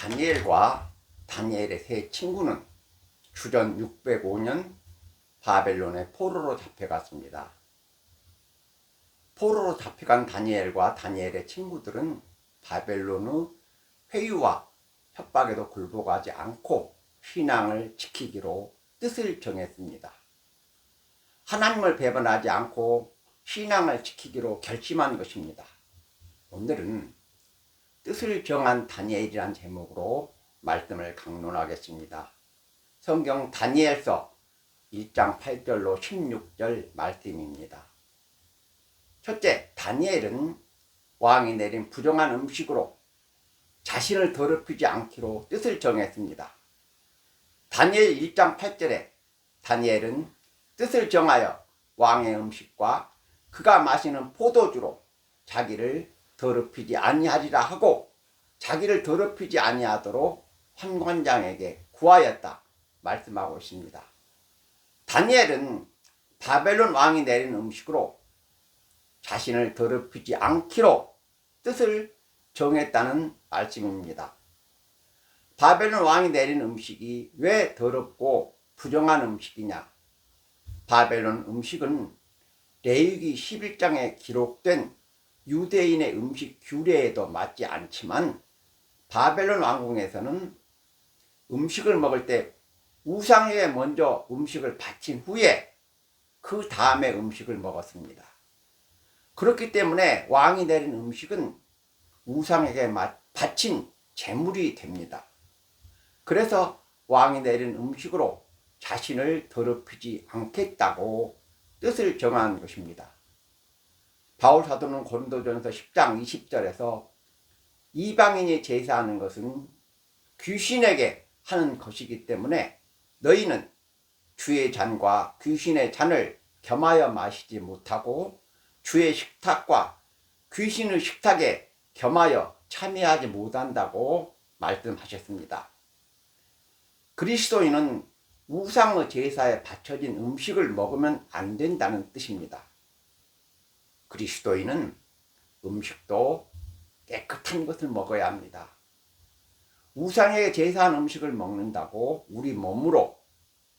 다니엘과 다니엘의 세 친구는 주전 605년 바벨론의 포로로 잡혀갔습니다. 포로로 잡혀간 다니엘과 다니엘의 친구들은 바벨론의 회유와 협박에도 굴복하지 않고 신앙을 지키기로 뜻을 정했습니다. 하나님을 배반하지 않고 신앙을 지키기로 결심한 것입니다. 오늘은 뜻을 정한 다니엘이란 제목으로 말씀을 강론하겠습니다. 성경 다니엘서 1장 8절로 16절 말씀입니다. 첫째, 다니엘은 왕이 내린 부정한 음식으로 자신을 더럽히지 않기로 뜻을 정했습니다. 다니엘 1장 8절에 다니엘은 뜻을 정하여 왕의 음식과 그가 마시는 포도주로 자기를 더럽히지 아니하리라 하고 자기를 더럽히지 아니하도록 환관장에게 구하였다 말씀하고 있습니다. 다니엘은 바벨론 왕이 내린 음식으로 자신을 더럽히지 않기로 뜻을 정했다는 말씀입니다. 바벨론 왕이 내린 음식이 왜 더럽고 부정한 음식이냐? 바벨론 음식은 레위기 11장에 기록된 유대인의 음식 규례에도 맞지 않지만 바벨론 왕궁에서는 음식을 먹을 때 우상에게 먼저 음식을 바친 후에 그 다음에 음식을 먹었습니다. 그렇기 때문에 왕이 내린 음식은 우상에게 바친 제물이 됩니다. 그래서 왕이 내린 음식으로 자신을 더럽히지 않겠다고 뜻을 정한 것입니다. 바울 사도는 고린도전서 10장 20절에서 이방인이 제사하는 것은 귀신에게 하는 것이기 때문에 너희는 주의 잔과 귀신의 잔을 겸하여 마시지 못하고 주의 식탁과 귀신의 식탁에 겸하여 참여하지 못한다고 말씀하셨습니다. 그리스도인은 우상의 제사에 바쳐진 음식을 먹으면 안 된다는 뜻입니다. 그리스도인은 음식도 깨끗한 것을 먹어야 합니다. 우상에게 제사한 음식을 먹는다고 우리 몸으로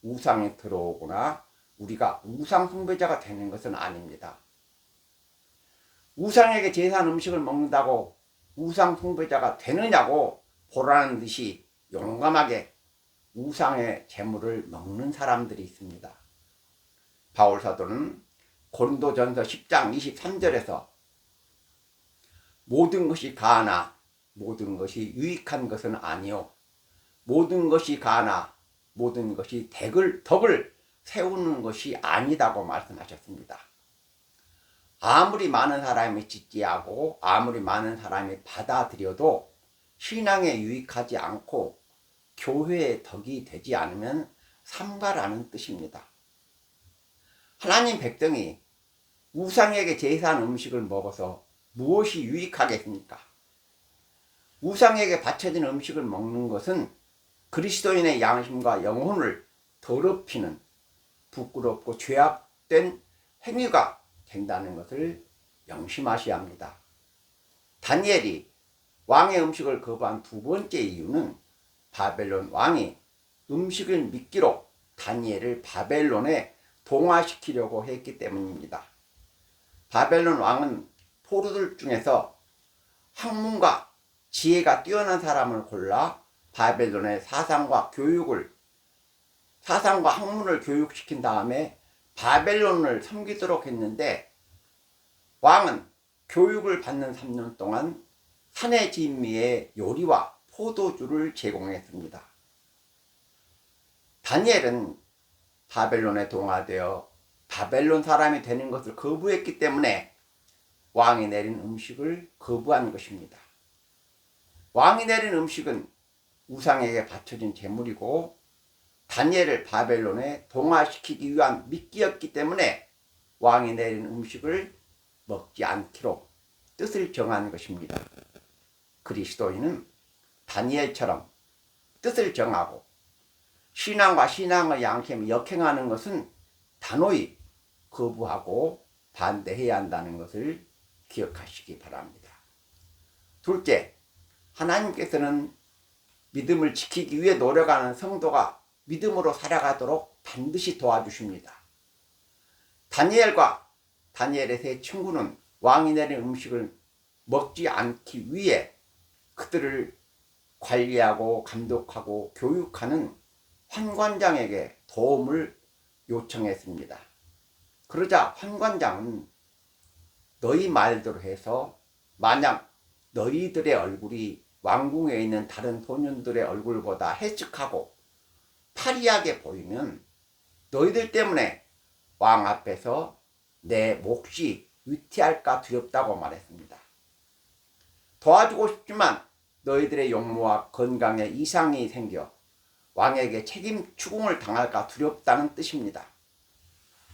우상에 들어오거나 우리가 우상 숭배자가 되는 것은 아닙니다. 우상에게 제사한 음식을 먹는다고 우상 숭배자가 되느냐고 보라는 듯이 용감하게 우상의 제물을 먹는 사람들이 있습니다. 바울 사도는 고린도전서 10장 23절에서 모든 것이 가하나 모든 것이 유익한 것은 아니요 모든 것이 가하나 모든 것이 덕을 세우는 것이 아니다고 말씀하셨습니다. 아무리 많은 사람이 지지하고 아무리 많은 사람이 받아들여도 신앙에 유익하지 않고 교회의 덕이 되지 않으면 삼가라는 뜻입니다. 하나님 백성이 우상에게 제사한 음식을 먹어서 무엇이 유익하겠습니까? 우상에게 바쳐진 음식을 먹는 것은 그리스도인의 양심과 영혼을 더럽히는 부끄럽고 죄악된 행위가 된다는 것을 명심하셔야 합니다. 다니엘이 왕의 음식을 거부한 두 번째 이유는 바벨론 왕이 음식을 미끼로 다니엘을 바벨론에 동화시키려고 했기 때문입니다. 바벨론 왕은 포로들 중에서 학문과 지혜가 뛰어난 사람을 골라 바벨론의 사상과 학문을 교육시킨 다음에 바벨론을 섬기도록 했는데 왕은 교육을 받는 3년 동안 산의 진미의 요리와 포도주를 제공했습니다. 다니엘은 바벨론에 동화되어 바벨론 사람이 되는 것을 거부했기 때문에 왕이 내린 음식을 거부한 것입니다. 왕이 내린 음식은 우상에게 바쳐진 제물이고 다니엘을 바벨론에 동화시키기 위한 미끼였기 때문에 왕이 내린 음식을 먹지 않기로 뜻을 정한 것입니다. 그리스도인은 다니엘처럼 뜻을 정하고 신앙과 신앙의 양심이 역행하는 것은 단호히 거부하고 반대해야 한다는 것을 기억하시기 바랍니다. 둘째, 하나님께서는 믿음을 지키기 위해 노력하는 성도가 믿음으로 살아가도록 반드시 도와주십니다. 다니엘의 세 친구는 왕이 내린 음식을 먹지 않기 위해 그들을 관리하고 감독하고 교육하는 환관장에게 도움을 요청했습니다. 그러자 환관장은 너희 말대로 해서 만약 너희들의 얼굴이 왕궁에 있는 다른 소년들의 얼굴보다 해측하고 파리하게 보이면 너희들 때문에 왕 앞에서 내 몫이 위태할까 두렵다고 말했습니다. 도와주고 싶지만 너희들의 용모와 건강에 이상이 생겨 왕에게 책임 추궁을 당할까 두렵다는 뜻입니다.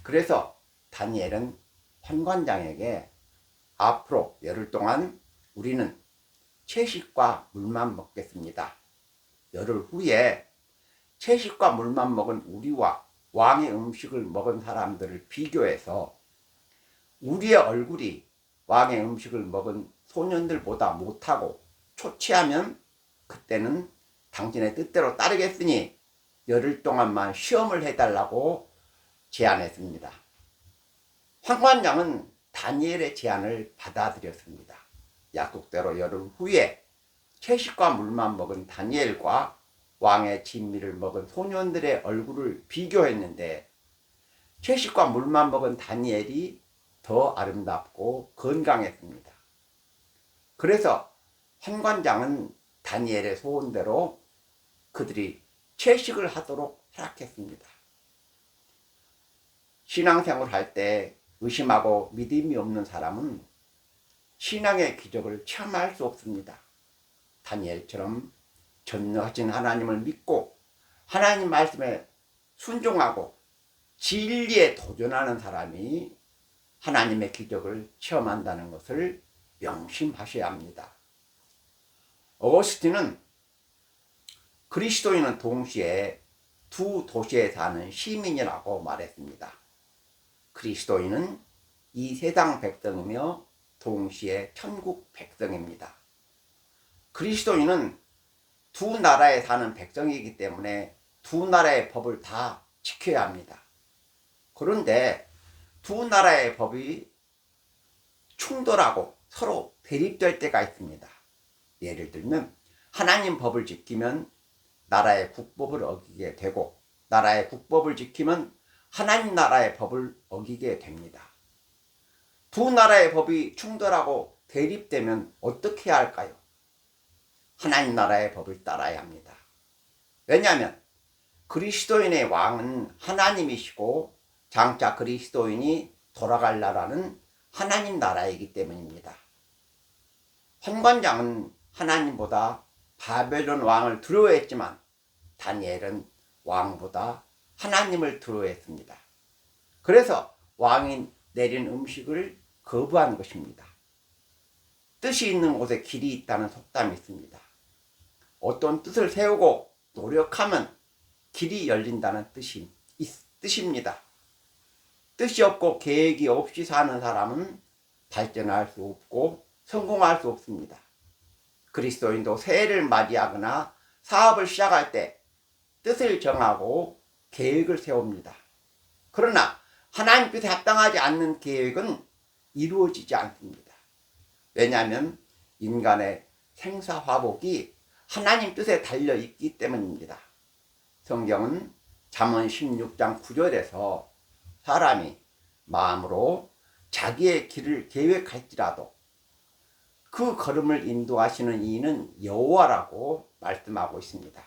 그래서 다니엘은 환관장에게 앞으로 열흘 동안 우리는 채식과 물만 먹겠습니다. 열흘 후에 채식과 물만 먹은 우리와 왕의 음식을 먹은 사람들을 비교해서 우리의 얼굴이 왕의 음식을 먹은 소년들보다 못하고 초췌하면 그때는 당신의 뜻대로 따르겠으니 열흘 동안만 시험을 해달라고 제안했습니다. 환관장은 다니엘의 제안을 받아들였습니다. 약속대로 열흘 후에 채식과 물만 먹은 다니엘과 왕의 진미를 먹은 소년들의 얼굴을 비교했는데 채식과 물만 먹은 다니엘이 더 아름답고 건강했습니다. 그래서 환관장은 다니엘의 소원대로 그들이 채식을 하도록 허락했습니다. 신앙생활을 할 때 의심하고 믿음이 없는 사람은 신앙의 기적을 체험할 수 없습니다. 다니엘처럼 전능하신 하나님을 믿고 하나님 말씀에 순종하고 진리에 도전하는 사람이 하나님의 기적을 체험한다는 것을 명심하셔야 합니다. 어거스틴은 그리스도인은 동시에 두 도시에 사는 시민이라고 말했습니다. 그리스도인은 이 세상 백성이며 동시에 천국 백성입니다. 그리스도인은 두 나라에 사는 백성이기 때문에 두 나라의 법을 다 지켜야 합니다. 그런데 두 나라의 법이 충돌하고 서로 대립될 때가 있습니다. 예를 들면 하나님 법을 지키면 나라의 국법을 어기게 되고 나라의 국법을 지키면 하나님 나라의 법을 어기게 됩니다. 두 나라의 법이 충돌하고 대립되면 어떻게 해야 할까요? 하나님 나라의 법을 따라야 합니다. 왜냐하면 그리스도인의 왕은 하나님이시고 장차 그리스도인이 돌아갈 나라는 하나님 나라이기 때문입니다. 환관장은 하나님보다 바벨론 왕을 두려워했지만 다니엘은 왕보다 하나님을 두려워했습니다. 그래서 왕이 내린 음식을 거부한 것입니다. 뜻이 있는 곳에 길이 있다는 속담이 있습니다. 어떤 뜻을 세우고 노력하면 길이 열린다는 뜻입니다. 뜻이 없고 계획이 없이 사는 사람은 발전할 수 없고 성공할 수 없습니다. 그리스도인도 새해를 맞이하거나 사업을 시작할 때 뜻을 정하고 계획을 세웁니다. 그러나 하나님 뜻에 합당하지 않는 계획은 이루어지지 않습니다. 왜냐하면 인간의 생사화복이 하나님 뜻에 달려있기 때문입니다. 성경은 잠언 16장 9절에서 사람이 마음으로 자기의 길을 계획할지라도 그 걸음을 인도하시는 이는 여호와라고 말씀하고 있습니다.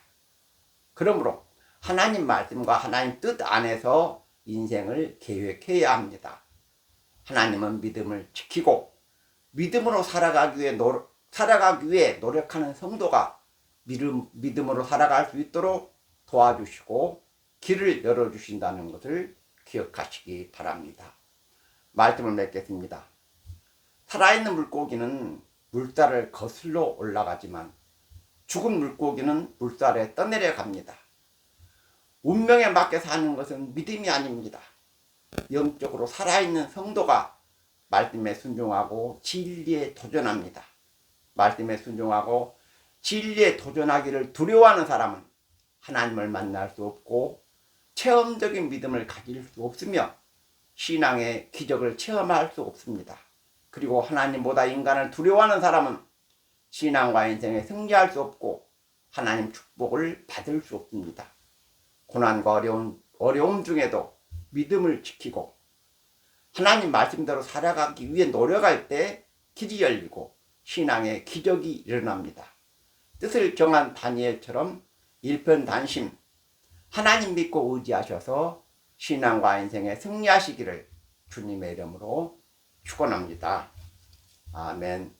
그러므로 하나님 말씀과 하나님 뜻 안에서 인생을 계획해야 합니다. 하나님은 믿음을 지키고 믿음으로 살아가기 위해 노력하는 성도가 믿음으로 살아갈 수 있도록 도와주시고 길을 열어주신다는 것을 기억하시기 바랍니다. 말씀을 맺겠습니다. 살아있는 물고기는 물살을 거슬러 올라가지만 죽은 물고기는 물살에 떠내려 갑니다. 운명에 맡겨 사는 것은 믿음이 아닙니다. 영적으로 살아있는 성도가 말씀에 순종하고 진리에 도전합니다. 말씀에 순종하고 진리에 도전하기를 두려워하는 사람은 하나님을 만날 수 없고 체험적인 믿음을 가질 수 없으며 신앙의 기적을 체험할 수 없습니다. 그리고 하나님보다 인간을 두려워하는 사람은 신앙과 인생에 승리할 수 없고 하나님 축복을 받을 수 없습니다. 고난과 어려움 중에도 믿음을 지키고 하나님 말씀대로 살아가기 위해 노력할 때 길이 열리고 신앙의 기적이 일어납니다. 뜻을 정한 다니엘처럼 일편단심 하나님 믿고 의지하셔서 신앙과 인생에 승리하시기를 주님의 이름으로 축원합니다. 아멘.